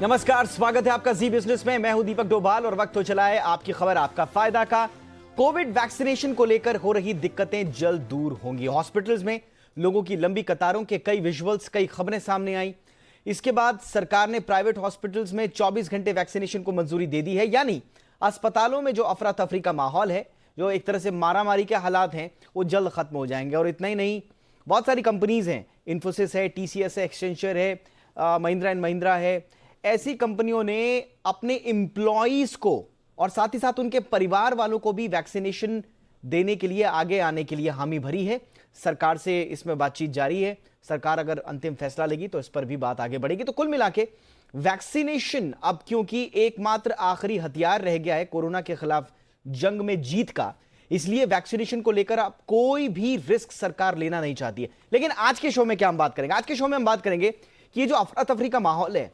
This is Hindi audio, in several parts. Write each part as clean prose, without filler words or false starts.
नमस्कार, स्वागत है आपका जी बिजनेस में। मैं हूं दीपक डोभाल और वक्त हो चला है आपकी खबर आपका फायदा का। कोविड वैक्सीनेशन को लेकर हो रही दिक्कतें जल्द दूर होंगी। हॉस्पिटल्स में लोगों की लंबी कतारों के कई विजुअल्स, कई खबरें सामने आई। इसके बाद सरकार ने प्राइवेट हॉस्पिटल्स में 24 घंटे वैक्सीनेशन को मंजूरी दे दी है। यानी अस्पतालों में जो अफरा तफरी का माहौल है, जो एक तरह से मारामारी के हालात हैं, वो जल्द खत्म हो जाएंगे। और इतना ही नहीं, बहुत सारी कंपनीज हैं, इन्फोसिस है, टीसीएस है, एक्सटेंशर है, महिंद्रा एंड महिंद्रा है। ऐसी कंपनियों ने अपने एम्प्लॉइज को और साथ ही साथ उनके परिवार वालों को भी वैक्सीनेशन देने के लिए आगे आने के लिए हामी भरी है। सरकार से इसमें बातचीत जारी है। सरकार अगर अंतिम फैसला लेगी तो इस पर भी बात आगे बढ़ेगी। तो कुल मिला के वैक्सीनेशन अब क्योंकि एकमात्र आखिरी हथियार रह गया है कोरोना के खिलाफ जंग में जीत का, इसलिए वैक्सीनेशन को लेकर अब कोई भी रिस्क सरकार लेना नहीं चाहती है। लेकिन आज के शो में क्या हम बात करेंगे? आज के शो में हम बात करेंगे कि ये जो अफरा तफरी का माहौल है,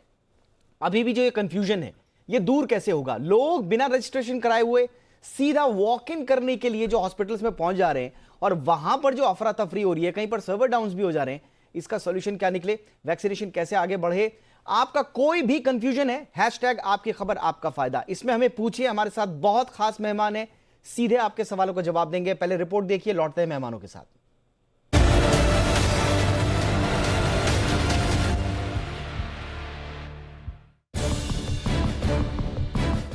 अभी भी जो ये कंफ्यूजन है, ये दूर कैसे होगा। लोग बिना रजिस्ट्रेशन कराए हुए सीधा वॉक इन करने के लिए जो हॉस्पिटल्स में पहुंच जा रहे हैं और वहां पर जो अफरा तफरी हो रही है, कहीं पर सर्वर डाउन्स भी हो जा रहे हैं, इसका सॉल्यूशन क्या निकले, वैक्सीनेशन कैसे आगे बढ़े, आपका कोई भी कंफ्यूजन है, हैशटैग आपकी खबर आपका फायदा, इसमें हमें पूछिए। हमारे साथ बहुत खास मेहमान है, सीधे आपके सवालों का जवाब देंगे। पहले रिपोर्ट देखिए, लौटते हैं मेहमानों के साथ।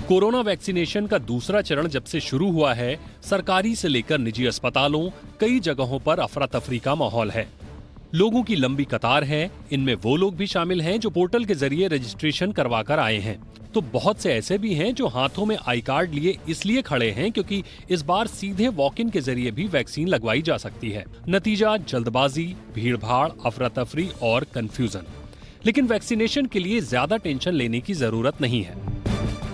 कोरोना वैक्सीनेशन का दूसरा चरण जब से शुरू हुआ है, सरकारी से लेकर निजी अस्पतालों कई जगहों पर अफरा तफरी का माहौल है। लोगों की लंबी कतार है। इनमें वो लोग भी शामिल हैं जो पोर्टल के जरिए रजिस्ट्रेशन करवा कर आए हैं, तो बहुत से ऐसे भी हैं जो हाथों में आई कार्ड लिए इसलिए खड़े हैं क्योंकि इस बार सीधे वॉक इन के जरिए भी वैक्सीन लगवाई जा सकती है। नतीजा जल्दबाजी, भीड़भाड़, अफरा तफरी और कंफ्यूजन। लेकिन वैक्सीनेशन के लिए ज्यादा टेंशन लेने की जरूरत नहीं है,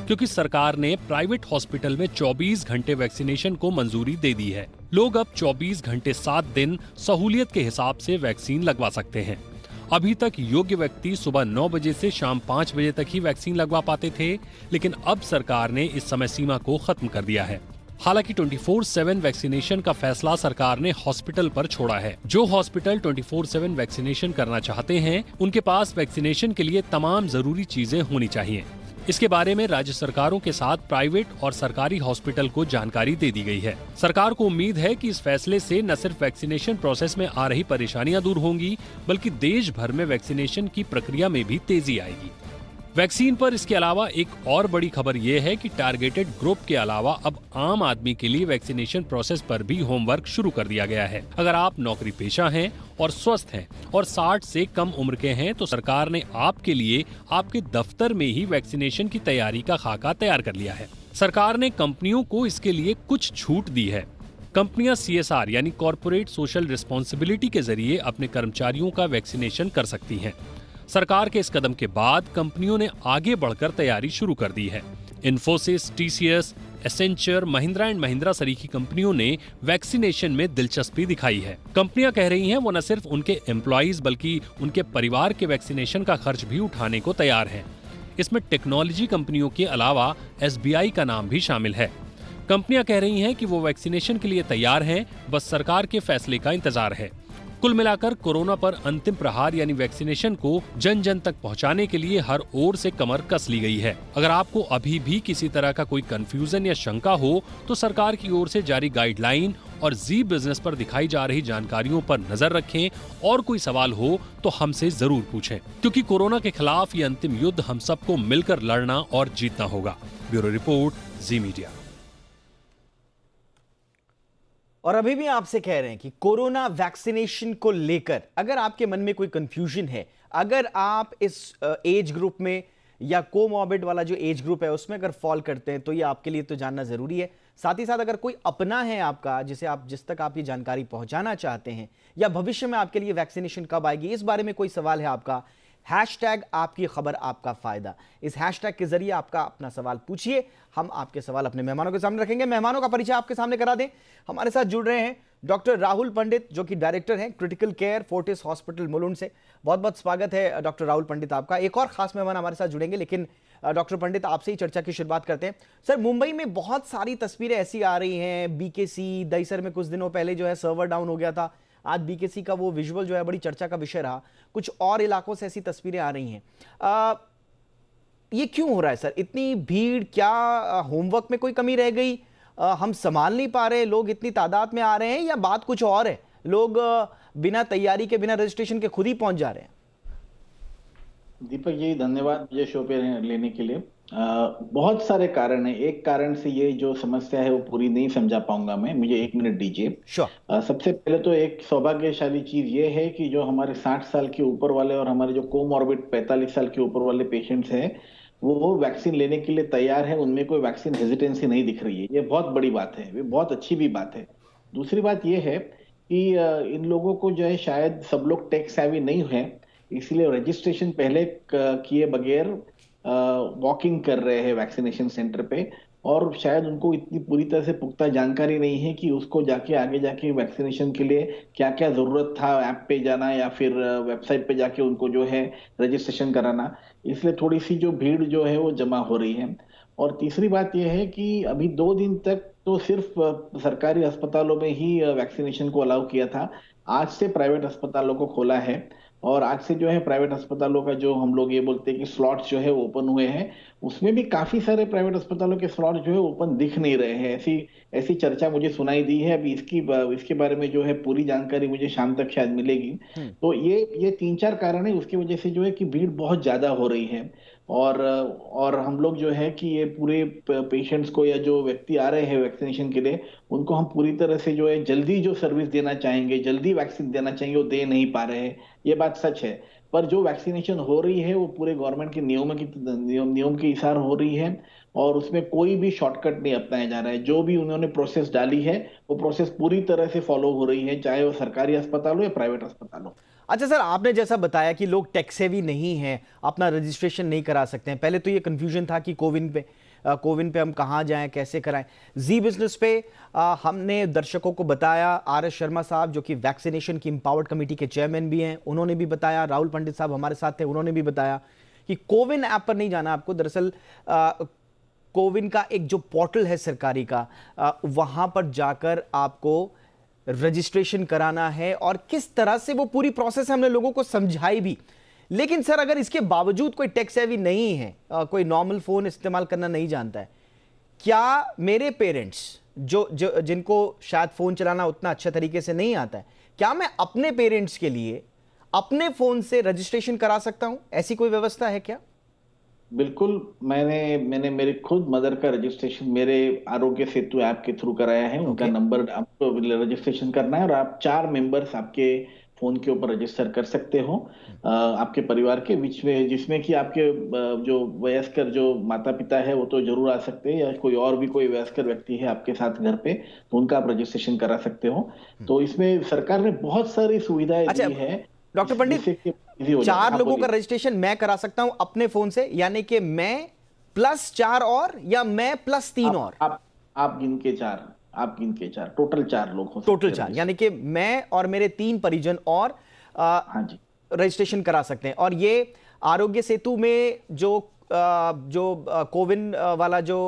क्योंकि सरकार ने प्राइवेट हॉस्पिटल में 24 घंटे वैक्सीनेशन को मंजूरी दे दी है। लोग अब 24 घंटे 7 दिन सहूलियत के हिसाब से वैक्सीन लगवा सकते हैं। अभी तक योग्य व्यक्ति सुबह 9 बजे से शाम 5 बजे तक ही वैक्सीन लगवा पाते थे, लेकिन अब सरकार ने इस समय सीमा को खत्म कर दिया है। हालांकि 24/7 वैक्सीनेशन का फैसला सरकार ने हॉस्पिटल पर छोड़ा है। जो हॉस्पिटल 24/7 वैक्सीनेशन करना चाहते हैं, उनके पास वैक्सीनेशन के लिए तमाम जरूरी चीजें होनी चाहिए। इसके बारे में राज्य सरकारों के साथ प्राइवेट और सरकारी हॉस्पिटल को जानकारी दे दी गई है। सरकार को उम्मीद है कि इस फैसले से न सिर्फ वैक्सीनेशन प्रोसेस में आ रही परेशानियां दूर होंगी, बल्कि देश भर में वैक्सीनेशन की प्रक्रिया में भी तेजी आएगी। वैक्सीन पर इसके अलावा एक और बड़ी खबर ये है कि टारगेटेड ग्रुप के अलावा अब आम आदमी के लिए वैक्सीनेशन प्रोसेस पर भी होमवर्क शुरू कर दिया गया है। अगर आप नौकरी पेशा हैं और स्वस्थ हैं और 60 से कम उम्र के हैं, तो सरकार ने आपके लिए आपके दफ्तर में ही वैक्सीनेशन की तैयारी का खाका तैयार कर लिया है। सरकार ने कंपनियों को इसके लिए कुछ छूट दी है। कंपनियां CSR यानी कॉर्पोरेट सोशल रिस्पॉन्सिबिलिटी के जरिए अपने कर्मचारियों का वैक्सीनेशन कर सकती हैं। सरकार के इस कदम के बाद कंपनियों ने आगे बढ़कर तैयारी शुरू कर दी है। Infosys, TCS, Accenture, Mahindra and Mahindra सरीखी कंपनियों ने वैक्सीनेशन में दिलचस्पी दिखाई है। कंपनियां कह रही हैं वो न सिर्फ उनके एम्प्लॉइज बल्कि उनके परिवार के वैक्सीनेशन का खर्च भी उठाने को तैयार हैं। इसमें टेक्नोलॉजी कंपनियों के अलावा SBI का नाम भी शामिल है। कंपनियां कह रही हैं कि वो वैक्सीनेशन के लिए तैयार हैं, बस सरकार के फैसले का इंतजार है। कुल मिलाकर कोरोना पर अंतिम प्रहार यानी वैक्सीनेशन को जन जन तक पहुंचाने के लिए हर ओर से कमर कस ली गई है। अगर आपको अभी भी किसी तरह का कोई कंफ्यूजन या शंका हो, तो सरकार की ओर से जारी गाइडलाइन और जी बिजनेस पर दिखाई जा रही जानकारियों पर नजर रखें और कोई सवाल हो तो हमसे जरूर पूछें, क्योंकि कोरोना के खिलाफ ये अंतिम युद्ध हम सबको मिलकर लड़ना और जीतना होगा। ब्यूरो रिपोर्ट, जी मीडिया। और अभी भी आपसे कह रहे हैं कि कोरोना वैक्सीनेशन को लेकर अगर आपके मन में कोई कंफ्यूजन है, अगर आप इस एज ग्रुप में या कोमॉर्बिड वाला जो एज ग्रुप है उसमें अगर फॉल करते हैं, तो ये आपके लिए तो जानना जरूरी है। साथ ही साथ अगर कोई अपना है आपका जिस तक आप ये जानकारी पहुंचाना चाहते हैं, या भविष्य में आपके लिए वैक्सीनेशन कब आएगी, इस बारे में कोई सवाल है आपका, हैशटैग आपकी खबर आपका फायदा, इस हैशटैग के जरिए आपका अपना सवाल पूछिए। हम आपके सवाल अपने मेहमानों के सामने रखेंगे। मेहमानों का परिचय आपके सामने करा दें। हमारे साथ जुड़ रहे हैं डॉक्टर राहुल पंडित, जो कि डायरेक्टर हैं critical care Fortis hospital Mulund से। बहुत बहुत स्वागत है डॉक्टर राहुल पंडित आपका। एक और खास मेहमान हमारे साथ जुड़ेंगे, लेकिन डॉक्टर पंडित आपसे ही चर्चा की शुरुआत करते हैं। सर, मुंबई में बहुत सारी तस्वीरें ऐसी आ रही हैं, BKC दहीसर में कुछ दिनों पहले जो है सर्वर डाउन हो गया था, आज BKC का वो विजुअल जो है बड़ी चर्चा का विषय रहा। कुछ और इलाकों से ऐसी तस्वीरें आ रही हैं। ये क्यों हो रहा है सर? इतनी भीड़, क्या होमवर्क में कोई कमी रह गई? हम संभाल नहीं पा रहे, लोग इतनी तादाद में आ रहे हैं, या बात कुछ और है? लोग बिना तैयारी के, बिना रजिस्ट्रेशन के खुद ही पहुंच जा रहे हैं? दीपक जी, धन्यवाद मुझे शो पे लेने के लिए। बहुत सारे कारण हैं। एक कारण से ये जो समस्या है वो पूरी नहीं समझा पाऊंगा मैं, मुझे 1 मिनट दीजिए। श्योर। सबसे पहले तो एक सौभाग्यशाली चीज ये है कि जो हमारे 60 साल के ऊपर वाले और हमारे जो कोमॉर्बिड 45 साल के ऊपर वाले पेशेंट्स हैं वो वैक्सीन लेने के लिए तैयार है, उनमें कोई वैक्सीन हेजिटेंसी नहीं दिख रही है। ये बहुत बड़ी बात है, ये बहुत अच्छी भी बात है। दूसरी बात ये है कि इन लोगों को जो है शायद सब लोग टेक सेवी नहीं है, इसलिए रजिस्ट्रेशन पहले किए बगैर वॉकिंग कर रहे हैं वैक्सीनेशन सेंटर पे, और शायद उनको इतनी पूरी तरह से पुख्ता जानकारी नहीं है कि उसको जाके आगे जाके वैक्सीनेशन के लिए क्या क्या जरूरत था, ऐप पे जाना या फिर वेबसाइट पे जाके उनको जो है रजिस्ट्रेशन कराना। इसलिए थोड़ी सी जो भीड़ जो है वो जमा हो रही है। और तीसरी बात यह है कि अभी 2 दिन तक तो सिर्फ सरकारी अस्पतालों में ही वैक्सीनेशन को अलाउ किया था। आज से प्राइवेट अस्पतालों को खोला है, और आज से जो है प्राइवेट अस्पतालों का जो हम लोग ये बोलते हैं कि स्लॉट्स जो है ओपन हुए हैं, उसमें भी काफी सारे प्राइवेट अस्पतालों के स्लॉट जो है ओपन दिख नहीं रहे हैं। ऐसी ऐसी चर्चा मुझे सुनाई दी है। अभी इसके बारे में जो है पूरी जानकारी मुझे शाम तक शायद मिलेगी। तो ये 3-4 कारण है, उसकी वजह से जो है कि भीड़ बहुत ज्यादा हो रही है। और हम लोग जो है कि ये पूरे पेशेंट्स को या जो व्यक्ति आ रहे हैं वैक्सीनेशन के लिए, उनको हम पूरी तरह से जो है जल्दी जो सर्विस देना चाहेंगे, जल्दी वैक्सीन देना चाहेंगे, वो दे नहीं पा रहे हैं। ये बात सच है। पर जो वैक्सीनेशन हो रही है वो पूरे गवर्नमेंट के नियम के हिसाब हो रही है, और उसमें कोई भी शॉर्टकट नहीं अपनाया जा रहा है। जो भी उन्होंने प्रोसेस डाली है वो प्रोसेस पूरी तरह से फॉलो हो रही है, चाहे वो सरकारी अस्पताल हो या प्राइवेट अस्पताल हो। अच्छा सर, आपने जैसा बताया कि लोग टेक सेवी नहीं हैं, अपना रजिस्ट्रेशन नहीं करा सकते हैं। पहले तो ये कंफ्यूजन था कि कोविन पे हम कहाँ जाएं, कैसे कराएं। जी बिजनेस पे हमने दर्शकों को बताया, RS शर्मा साहब जो कि वैक्सीनेशन की एम्पावर्ड कमेटी के चेयरमैन भी हैं, उन्होंने भी बताया, राहुल पंडित साहब हमारे साथ थे, उन्होंने भी बताया कि कोविन ऐप पर नहीं जाना आपको। दरअसल कोविन का एक जो पोर्टल है सरकारी का, वहां पर जाकर आपको रजिस्ट्रेशन कराना है, और किस तरह से वो पूरी प्रोसेस हमने लोगों को समझाई भी। लेकिन सर, अगर इसके बावजूद कोई टेक सेवी नहीं है, कोई नॉर्मल फोन इस्तेमाल करना नहीं जानता है, क्या मेरे पेरेंट्स जिनको शायद फोन चलाना उतना अच्छा तरीके से नहीं आता है, क्या मैं अपने पेरेंट्स के लिए अपने फोन से रजिस्ट्रेशन करा सकता हूं? ऐसी कोई व्यवस्था है क्या? बिल्कुल। मैंने मेरे खुद मदर का रजिस्ट्रेशन मेरे आरोग्य सेतु ऐप के थ्रू कराया है। उनका नंबर आपको रजिस्ट्रेशन करना है, और आप 4 मेंबर्स आपके फोन के ऊपर रजिस्टर कर सकते हो आपके परिवार के बीच में, जिसमें कि आपके जो वयस्कर जो माता पिता है वो तो जरूर आ सकते हैं, या कोई और भी कोई वयस्कर व्यक्ति है आपके साथ घर पे, तो उनका आप रजिस्ट्रेशन करा सकते हो। तो इसमें सरकार ने बहुत सारी सुविधाएं दी है। डॉक्टर पंडित, 4 लोगों का रजिस्ट्रेशन मैं करा सकता हूं अपने फोन से, यानी कि मैं +4 और, या मैं +3 और? आप गिन के 4, टोटल 4 लोग हो सकते हैं। टोटल 4, यानी कि मैं और मेरे 3 परिजन और हाँ जी रजिस्ट्रेशन करा सकते हैं। और ये आरोग्य सेतु में जो कोविन वाला जो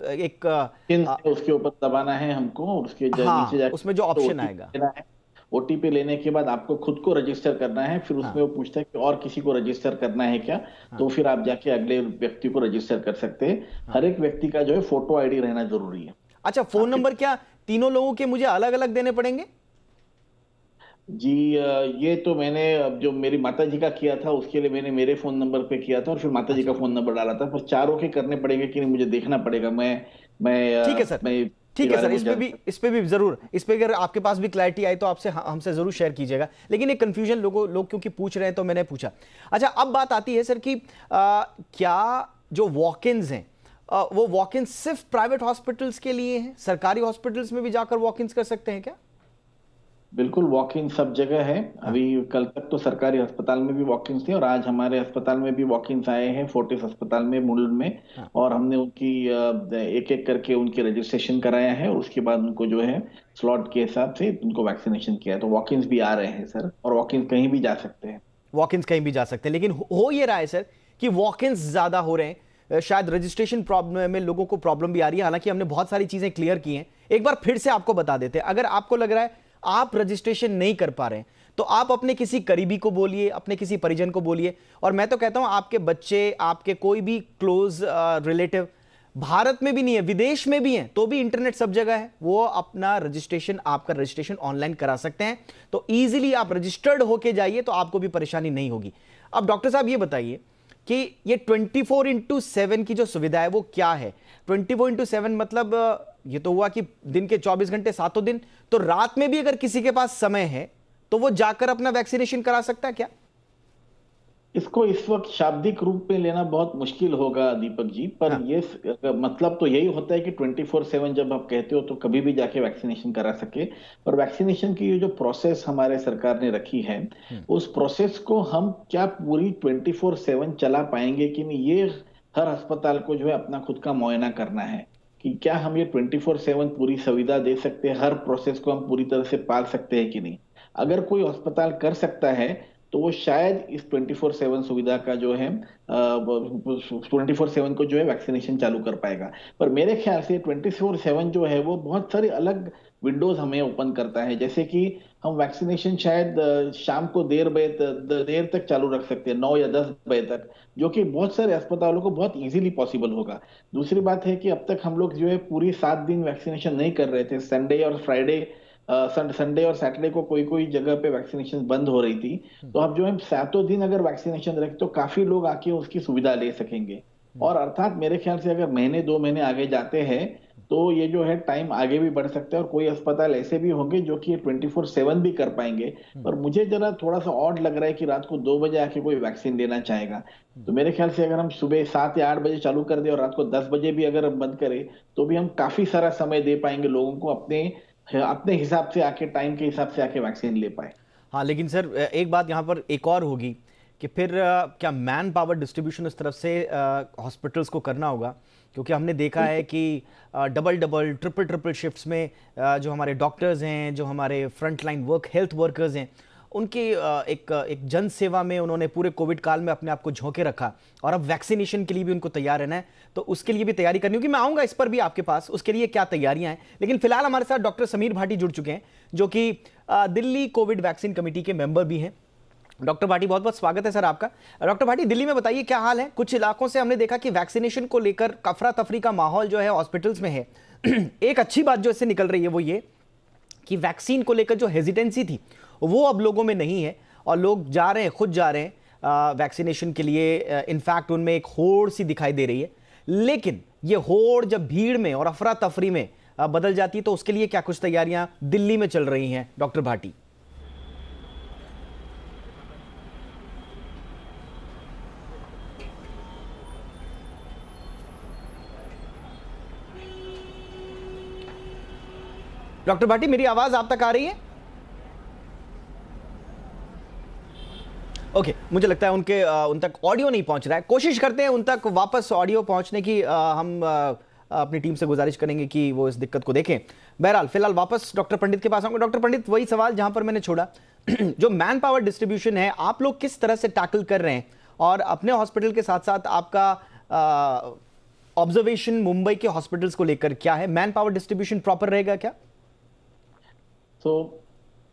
एक उसके ऊपर दबाना है हमको, और उसके नीचे जाके उसमें जो ऑप्शन आएगा, OTP लेने के बाद आपको खुद को रजिस्टर करना है। फिर उसमें वो पूछता है कि और किसी को रजिस्टर करना है क्या, तो फिर आप जाके अगले व्यक्ति को रजिस्टर कर सकते हैं। हर एक व्यक्ति का जो है फोटो ID रहना जरूरी है। अच्छा, फोन नंबर क्या तीनों लोगों के मुझे अलग अलग देने पड़ेंगे? जी, ये तो मैंने जो मेरी माता जी का किया था उसके लिए मैंने मेरे फोन नंबर पे किया था, और फिर माता जी का फोन नंबर डाला था। पर चारों के करने पड़ेंगे कि नहीं मुझे देखना पड़ेगा। ठीक है सर, ठीक है सर, इस पे भी जरूर, इस पे अगर आपके पास भी क्लैरिटी आई तो आपसे हमसे जरूर शेयर कीजिएगा। लेकिन एक कंफ्यूजन लोग क्योंकि पूछ रहे हैं तो मैंने पूछा। अच्छा, अब बात आती है सर कि क्या जो वॉक-इन्स हैं, वो वॉक-इन्स सिर्फ प्राइवेट हॉस्पिटल्स के लिए हैं? सरकारी हॉस्पिटल्स में भी जाकर वॉक-इन्स कर सकते हैं क्या? बिल्कुल, वॉक-इन सब जगह है। अभी कल तक तो सरकारी अस्पताल में भी वॉक-इन्स थे, और आज हमारे अस्पताल में भी वॉक-इन्स आए हैं, फोर्टिस अस्पताल में मुलुंड में। और हमने उनकी एक एक करके उनकी रजिस्ट्रेशन कराया है, और उसके बाद उनको जो है स्लॉट के हिसाब से उनको वैक्सीनेशन किया है। तो वॉक-इन्स भी आ रहे हैं सर, और वॉक-इन्स कहीं भी जा सकते हैं। वॉक-इन्स कहीं भी जा सकते हैं, लेकिन हो ये रहा है सर कि वॉक-इन्स ज्यादा हो रहे हैं, शायद रजिस्ट्रेशन प्रॉब्लम में लोगों को प्रॉब्लम भी आ रही है। हालांकि हमने बहुत सारी चीजें क्लियर की हैं, एक बार फिर से आपको बता देते हैं। अगर आपको लग रहा है आप रजिस्ट्रेशन नहीं कर पा रहे हैं, तो आप अपने किसी करीबी को बोलिए, अपने किसी परिजन को बोलिए, और मैं तो कहता हूं आपके बच्चे, आपके कोई भी क्लोज रिलेटिव भारत में भी नहीं है, विदेश में भी हैं, तो भी इंटरनेट सब जगह है, वो अपना रजिस्ट्रेशन, आपका रजिस्ट्रेशन ऑनलाइन करा सकते हैं। तो इजीली आप रजिस्टर्ड होके जाइए, तो आपको भी परेशानी नहीं होगी। अब डॉक्टर साहब ये बताइए कि ये 24/7 की जो सुविधा है वो क्या है? 24/7 मतलब ये तो हुआ कि दिन के 24 घंटे 7 दिन, तो रात में भी अगर किसी के पास समय है तो वो जाकर अपना वैक्सीनेशन करा सकता है क्या? इसको इस वक्त शाब्दिक रूप में लेना बहुत मुश्किल होगा दीपक जी, पर हाँ। ये मतलब तो यही होता है कि 24/7 जब आप कहते हो तो कभी भी जाके वैक्सीनेशन करा सके। और वैक्सीनेशन की ये जो प्रोसेस हमारे सरकार ने रखी है, उस प्रोसेस को हम क्या पूरी 24/7 चला पाएंगे कि नहीं, ये हर अस्पताल को जो है अपना खुद का मुआयना करना है कि क्या हम ये 24/7 पूरी सुविधा दे सकते हैं, हर प्रोसेस को हम पूरी तरह से पाल सकते हैं कि नहीं। अगर कोई अस्पताल कर सकता है तो वो शायद इस 24/7 सुविधा का जो है 24/7 को जो है वैक्सीनेशन चालू कर पाएगा। पर मेरे ख्याल से 24/7 जो है वो बहुत सारे अलग विंडोज हमें ओपन करता है, जैसे कि हम वैक्सीनेशन शायद शाम को देर तक चालू रख सकते हैं, 9 या 10 बजे तक, जो कि बहुत सारे अस्पतालों को बहुत इजीली पॉसिबल होगा। दूसरी बात है कि अब तक हम लोग जो है पूरी 7 दिन वैक्सीनेशन नहीं कर रहे थे, संडे और सैटरडे को कोई कोई जगह पे वैक्सीनेशन बंद हो रही थी। तो अब जो है 7 दिन अगर वैक्सीनेशन रखे तो काफी लोग आके उसकी सुविधा ले सकेंगे। और अर्थात मेरे ख्याल से अगर महीने 2 महीने आगे जाते हैं तो ये जो है टाइम आगे भी बढ़ सकता है, और कोई अस्पताल ऐसे भी होंगे जो कि 24/7 भी कर पाएंगे। पर मुझे जरा थोड़ा सा ऑड लग रहा है कि रात को 2 बजे आके कोई वैक्सीन लेना चाहेगा। तो मेरे ख्याल से अगर हम सुबह 7 या 8 बजे चालू कर दें और रात को 10 बजे भी अगर हम बंद करें, तो भी हम काफी सारा समय दे पाएंगे लोगों को अपने अपने हिसाब से आके, टाइम के हिसाब से आके वैक्सीन ले पाए। हाँ, लेकिन सर एक बात यहाँ पर एक और होगी कि फिर क्या मैन पावर डिस्ट्रीब्यूशन उस तरफ से हॉस्पिटल्स को करना होगा? क्योंकि हमने देखा है कि double double triple triple shifts में जो हमारे डॉक्टर्स हैं, जो हमारे फ्रंट लाइन हेल्थ वर्कर्स हैं, उनकी एक जन सेवा में उन्होंने पूरे कोविड काल में अपने आप को झोंके रखा, और अब वैक्सीनेशन के लिए भी उनको तैयार रहना है। तो उसके लिए भी तैयारी करनी होगी। मैं आऊंगा इस पर भी आपके पास, उसके लिए क्या तैयारियां हैं। लेकिन फिलहाल हमारे साथ डॉक्टर समीर भाटी जुड़ चुके हैं, जो कि दिल्ली कोविड वैक्सीन कमेटी के मेंबर भी हैं। डॉक्टर भाटी, बहुत बहुत स्वागत है सर आपका। डॉक्टर भाटी, दिल्ली में बताइए क्या हाल है? कुछ इलाकों से हमने देखा कि वैक्सीनेशन को लेकर अफरा तफरी का माहौल जो है हॉस्पिटल्स में है। एक अच्छी बात जो इससे निकल रही है वो ये कि वैक्सीन को लेकर जो हेजिटेंसी थी वो अब लोगों में नहीं है, और लोग जा रहे हैं, खुद जा रहे हैं वैक्सीनेशन के लिए। इनफैक्ट उनमें एक होड़ सी दिखाई दे रही है। लेकिन ये होड़ जब भीड़ में और अफरा तफरी में बदल जाती है, तो उसके लिए क्या कुछ तैयारियां दिल्ली में चल रही हैं डॉक्टर भाटी? डॉक्टर भाटी, मेरी आवाज आप तक आ रही है? ओके, मुझे लगता है उन तक ऑडियो नहीं पहुंच रहा है। कोशिश करते हैं उन तक वापस ऑडियो पहुंचने की। हम अपनी टीम से गुजारिश करेंगे कि वो इस दिक्कत को देखें। बहरहाल फिलहाल वापस डॉक्टर पंडित के पास आऊंगा। डॉक्टर पंडित, वही सवाल जहां पर मैंने छोड़ा, जो मैन पावर डिस्ट्रीब्यूशन है, आप लोग किस तरह से टैकल कर रहे हैं? और अपने हॉस्पिटल के साथ साथ आपका ऑब्जर्वेशन मुंबई के हॉस्पिटल्स को लेकर क्या है? मैन पावर डिस्ट्रीब्यूशन प्रॉपर रहेगा क्या? तो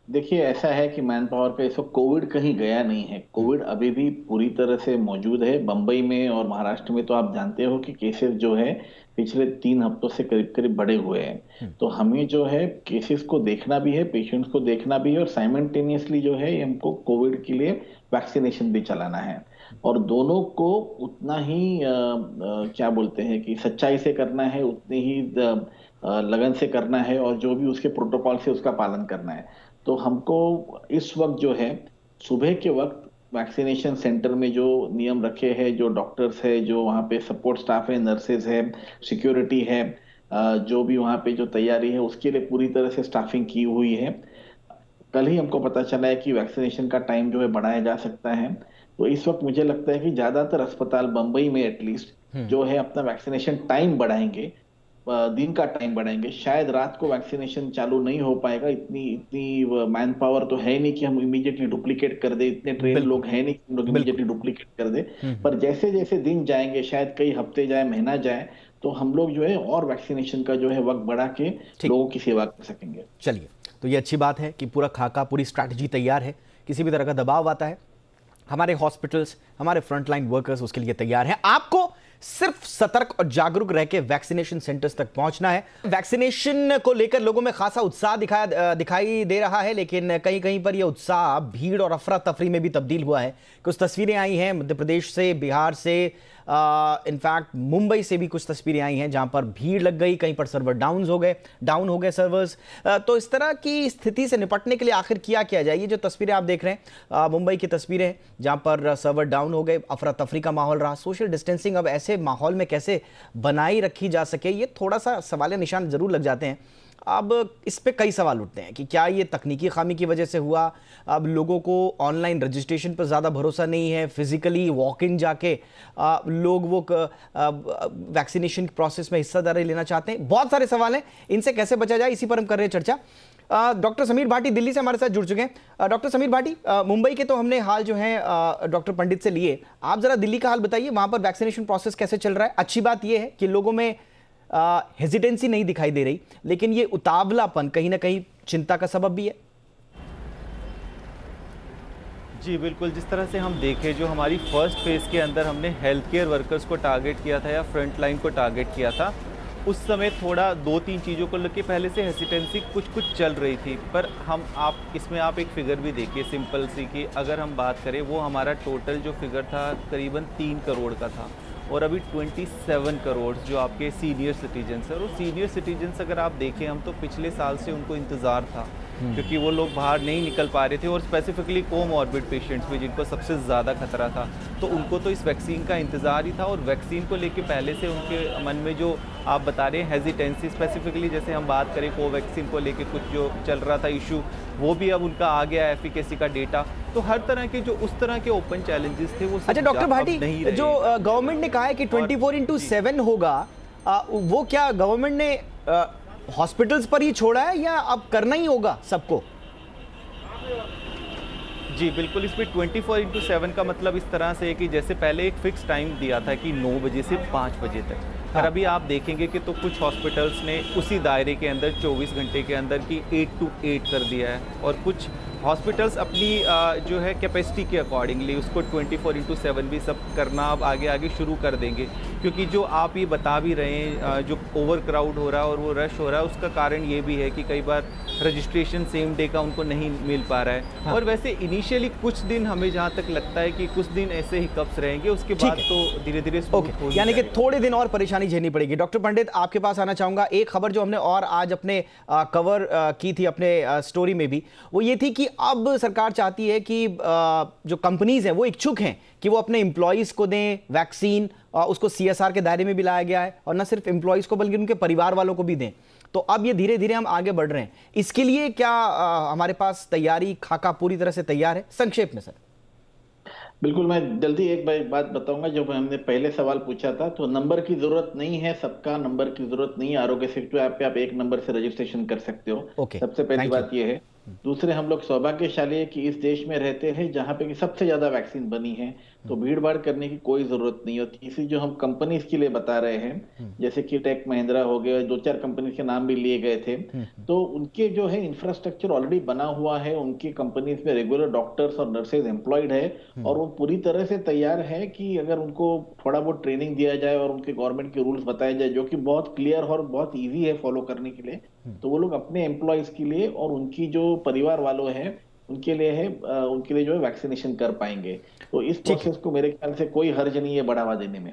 देखिए, ऐसा है कि मैन पावर का इस वक्त कोविड कहीं गया नहीं है। कोविड अभी भी पूरी तरह से मौजूद है। बंबई में और महाराष्ट्र में तो आप जानते हो कि केसेस जो है पिछले 3 हफ्तों से करीब करीब बढ़े हुए हैं। तो हमें जो है केसेस को देखना भी है, पेशेंट्स को देखना भी है, और साइमल्टेनियसली जो है हमको कोविड के लिए वैक्सीनेशन भी चलाना है। और दोनों को उतना ही क्या बोलते हैं कि सच्चाई से करना है, उतनी ही लगन से करना है, और जो भी उसके प्रोटोकॉल से उसका पालन करना है। तो हमको इस वक्त जो है सुबह के वक्त वैक्सीनेशन सेंटर में जो नियम रखे हैं, जो डॉक्टर्स है, जो वहाँ पे सपोर्ट स्टाफ है, नर्सेज है, सिक्योरिटी है, जो भी वहाँ पे जो तैयारी है उसके लिए पूरी तरह से स्टाफिंग की हुई है। कल ही हमको पता चला है कि वैक्सीनेशन का टाइम जो है बढ़ाया जा सकता है। तो इस वक्त मुझे लगता है कि ज्यादातर अस्पताल बंबई में एटलीस्ट जो है अपना वैक्सीनेशन टाइम बढ़ाएंगे, दिन का टाइम बढ़ाएंगे। शायद रात को वैक्सीनेशन चालू नहीं हो पाएगा, इतनी इतनी मैन पावर तो है नहीं कि हम इमीडिएटली डुप्लीकेट कर दे, इतने ट्रेन लोग हैं नहीं कि हम लोग इमीडिएटली डुप्लीकेट कर दे। पर जैसे जैसे दिन जाएंगे, शायद कई हफ्ते जाए, महीना जाए, तो हम लोग जो है और वैक्सीनेशन का जो है वक्त बढ़ा के लोगों की सेवा कर सकेंगे। चलिए, तो ये अच्छी बात है कि पूरा खाका, पूरी स्ट्रैटेजी तैयार है। किसी भी तरह का दबाव आता है, हमारे हॉस्पिटल्स, हमारे फ्रंटलाइन वर्कर्स उसके लिए तैयार हैं। आपको सिर्फ सतर्क और जागरूक रह के वैक्सीनेशन सेंटर्स तक पहुंचना है। वैक्सीनेशन को लेकर लोगों में खासा उत्साह दिखाई दे रहा है, लेकिन कहीं कहीं पर यह उत्साह भीड़ और अफरा तफरी में भी तब्दील हुआ है। कुछ तस्वीरें आई हैं मध्य प्रदेश से, बिहार से, इनफैक्ट मुंबई से भी कुछ तस्वीरें आई हैं जहां पर भीड़ लग गई, कहीं पर सर्वर डाउन हो गए सर्वर्स। तो इस तरह की स्थिति से निपटने के लिए आखिर किया जाए? ये जो तस्वीरें आप देख रहे हैं मुंबई की तस्वीरें, जहां पर सर्वर डाउन हो गए, अफरा तफरी का माहौल रहा। सोशल डिस्टेंसिंग अब ऐसे माहौल में कैसे बनाई रखी जा सके, ये थोड़ा सा सवाल निशान जरूर लग जाते हैं। अब इस पे कई सवाल उठते हैं कि क्या ये तकनीकी खामी की वजह से हुआ? अब लोगों को ऑनलाइन रजिस्ट्रेशन पर ज़्यादा भरोसा नहीं है, फिजिकली वॉक इन जाके लोग वो वैक्सीनेशन प्रोसेस में हिस्सेदारी लेना चाहते हैं। बहुत सारे सवाल हैं, इनसे कैसे बचा जाए, इसी पर हम कर रहे हैं चर्चा। डॉक्टर समीर भाटी दिल्ली से हमारे साथ जुड़ चुके हैं। डॉक्टर समीर भाटी, मुंबई के तो हमने हाल जो है डॉक्टर पंडित से लिए, आप जरा दिल्ली का हाल बताइए, वहां पर वैक्सीनेशन प्रोसेस कैसे चल रहा है? अच्छी बात यह है कि लोगों में हेजिटेंसी नहीं दिखाई दे रही, लेकिन ये उतावलापन कहीं ना कहीं चिंता का सबब भी है। जी बिल्कुल, जिस तरह से हम देखें, जो हमारी फर्स्ट फेज़ के अंदर हमने हेल्थ केयर वर्कर्स को टारगेट किया था या फ्रंट लाइन को टारगेट किया था, उस समय थोड़ा 2-3 चीज़ों को लेकर पहले से हेसिटेंसी कुछ चल रही थी। पर इसमें आप एक फिगर भी देखिए सिंपल सी, कि अगर हम बात करें, वो हमारा टोटल जो फिगर था करीबन 3 करोड़ का था, और अभी 27 करोड़ जो आपके सीनियर सिटीजन्स हैं। और वो सीनियर सिटीजन्स अगर आप देखें, हम तो पिछले साल से उनको इंतज़ार था, क्योंकि वो लोग बाहर नहीं निकल पा रहे थे, और स्पेसिफिकली कोमॉर्बिड पेशेंट्स में जिनको सबसे ज़्यादा खतरा था, तो उनको तो इस वैक्सीन का इंतज़ार ही था। और वैक्सीन को लेके पहले से उनके मन में जो आप बता रहे हैं हेजिटेंसी, स्पेसिफिकली जैसे हम बात करें कोवैक्सीन को लेके कुछ जो चल रहा था इशू, वो भी अब उनका आ गया एफिकेसी का डेटा। तो हर तरह के जो उस तरह के ओपन चैलेंजेस थे वो अच्छा डॉक्टर भाटी, जो गवर्नमेंट ने कहा है कि 24/7 होगा, वो क्या गवर्नमेंट ने हॉस्पिटल्स पर ही छोड़ा है या अब करना ही होगा सबको? जी बिल्कुल, इसमें 24/7 का मतलब इस तरह से है कि जैसे पहले एक फिक्स टाइम दिया था कि 9 बजे से 5 बजे तक, पर अभी आप देखेंगे कि तो कुछ हॉस्पिटल्स ने उसी दायरे के अंदर 24 घंटे के अंदर की 8 to 8 कर दिया है, और कुछ हॉस्पिटल्स अपनी जो है कैपेसिटी के अकॉर्डिंगली उसको 24/7 भी सब करना अब आगे शुरू कर देंगे। क्योंकि जो आप ये बता भी रहे हैं, जो ओवर क्राउड हो रहा है और वो रश हो रहा है, उसका कारण ये भी है कि कई बार रजिस्ट्रेशन सेम डे का उनको नहीं मिल पा रहा है। हाँ। और वैसे इनिशियली कुछ दिन हमें जहाँ तक लगता है कि कुछ दिन ऐसे ही कप्स रहेंगे, उसके बाद तो धीरे धीरे यानी कि थोड़े दिन और परेशानी झेलनी पड़ेगी। डॉक्टर पंडित, आपके पास आना चाहूंगा। एक खबर जो हमने और आज अपने कवर की थी अपने स्टोरी में भी, वो ये थी कि अब सरकार चाहती है कि जो कंपनीज हैं वो इच्छुक हैं कि वो अपने एम्प्लॉइज को दें वैक्सीन, उसको CSR के दायरे में भी लाया गया है, और न सिर्फ एम्प्लॉइज को बल्कि उनके परिवार वालों को भी दें। तो अब ये धीरे धीरे हम आगे बढ़ रहे हैं, इसके लिए क्या हमारे पास तैयारी खाका पूरी तरह से तैयार है? संक्षेप में सर। बिल्कुल, मैं जल्दी एक बात बताऊंगा। जब हमने पहले सवाल पूछा था, तो नंबर की जरूरत नहीं है, सबका नंबर की जरूरत नहीं है। आरोग्य सेतु ऐप पे आप एक नंबर से रजिस्ट्रेशन कर सकते हो। सबसे पहली बात यह है। दूसरे, हम लोग सौभाग्यशाली है कि इस देश में रहते हैं जहां पे कि सबसे ज्यादा वैक्सीन बनी है, तो भीड़ भाड़ करने की कोई जरूरत नहीं होती। इसी जो हम कंपनीज के लिए बता रहे हैं, जैसे कि टेक महिंद्रा हो गया, 2-4 कंपनीज के नाम भी लिए गए थे, तो उनके जो है इंफ्रास्ट्रक्चर ऑलरेडी बना हुआ है, उनकी कंपनीज में रेगुलर डॉक्टर्स और नर्सेज एम्प्लॉयड है, और वो पूरी तरह से तैयार है कि अगर उनको थोड़ा बहुत ट्रेनिंग दिया जाए और उनके गवर्नमेंट के रूल्स बताए जाए, जो कि बहुत क्लियर और बहुत ईजी है फॉलो करने के लिए, तो वो लोग अपने एम्प्लॉयज के लिए और उनकी जो परिवार वालों हैं उनके लिए जो है वैक्सीनेशन कर पाएंगे। तो इस प्रोसेस को मेरे ख्याल से कोई हर्ज नहीं है बढ़ावा देने में।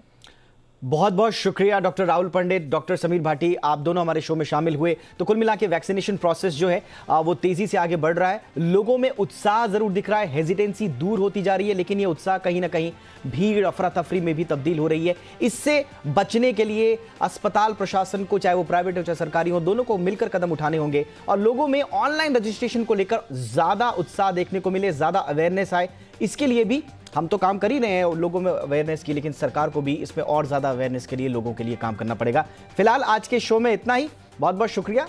बहुत बहुत शुक्रिया डॉक्टर राहुल पंडित, डॉक्टर समीर भाटी, आप दोनों हमारे शो में शामिल हुए। तो कुल मिला के वैक्सीनेशन प्रोसेस जो है वो तेजी से आगे बढ़ रहा है, लोगों में उत्साह जरूर दिख रहा है, हेजिटेंसी दूर होती जा रही है, लेकिन ये उत्साह कहीं ना कहीं भीड़ अफरा तफरी में भी तब्दील हो रही है। इससे बचने के लिए अस्पताल प्रशासन को, चाहे वो प्राइवेट हो चाहे सरकारी हो, दोनों को मिलकर कदम उठाने होंगे, और लोगों में ऑनलाइन रजिस्ट्रेशन को लेकर ज्यादा उत्साह देखने को मिले, ज्यादा अवेयरनेस आए। इसके लिए भी हम तो काम कर ही रहे हैं लोगों में अवेयरनेस की, लेकिन सरकार को भी इसमें और ज्यादा अवेयरनेस के लिए लोगों के लिए काम करना पड़ेगा। फिलहाल आज के शो में इतना ही, बहुत बहुत शुक्रिया।